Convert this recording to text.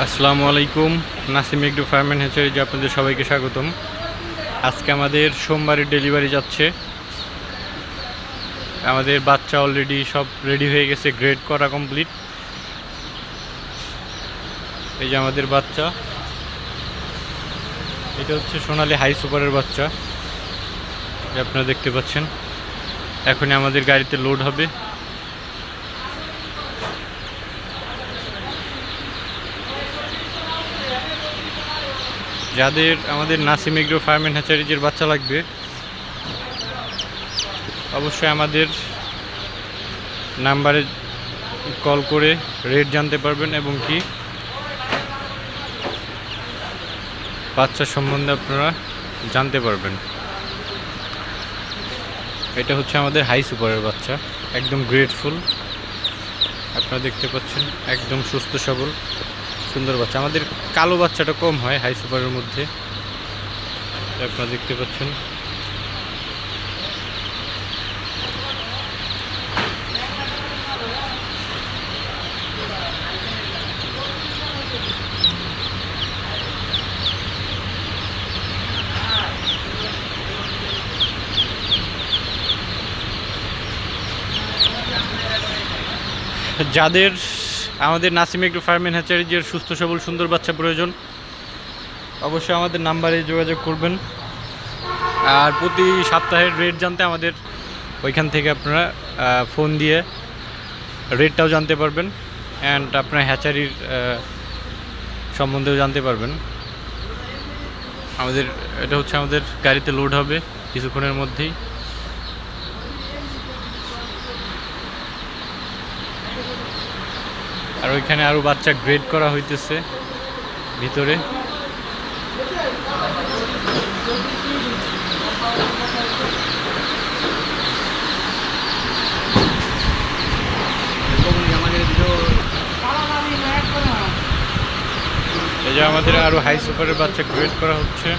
আসসালামু আলাইকুম। Nasim agro farm and হ্যাচারিজে আপনাদের সবাইকে স্বাগতম। আজকে আমাদের সোমবারের ডেলিভারি যাচ্ছে। আমাদের বাচ্চা অলরেডি সব রেডি হয়ে গেছে, গ্রেড করা কমপ্লিট। এই যে আমাদের বাচ্চা, এটা হচ্ছে সোনালী হাই সুপারের বাচ্চা, যে আপনারা দেখতে পাচ্ছেন। এখনই আমাদের গাড়িতে লোড হবে। যাদের আমাদের নাসিম এগ্রো ফার্ম অ্যান্ড হ্যাচারিজের বাচ্চা লাগবে, অবশ্যই আমাদের নাম্বারে কল করে রেট জানতে পারবেন এবং কি বাচ্চা সম্বন্ধে আপনারা জানতে পারবেন। এটা হচ্ছে আমাদের হাই সুপারের বাচ্চা, একদম গ্রেটফুল। আপনারা দেখতে পাচ্ছেন একদম সুস্থ সবল সুন্দর বাচ্চা। আমাদের কালো বাচ্চাটা কম হয় হাই সুপারের মধ্যে, আপনারা দেখতে পাচ্ছেন। যাদের আমাদের নাসিম এগ্রো ফার্ম অ্যান্ড হ্যাচারিজের সুস্থ সবল সুন্দর বাচ্চা প্রয়োজন, অবশ্যই আমাদের নাম্বারে যোগাযোগ করবেন। আর প্রতি সপ্তাহের রেট জানতে আমাদের ওইখান থেকে আপনারা ফোন দিয়ে রেটটাও জানতে পারবেন, অ্যান্ড আপনার হ্যাচারির সম্বন্ধেও জানতে পারবেন। এটা হচ্ছে আমাদের গাড়িতে লোড হবে কিছুক্ষণের মধ্যেই। আর ওইখানে আরও বাচ্চা গ্রেড করা হইতেছে ভিতরে। এই যে আমাদের আরও হাই সুপারের বাচ্চা গ্রেড করা হচ্ছে।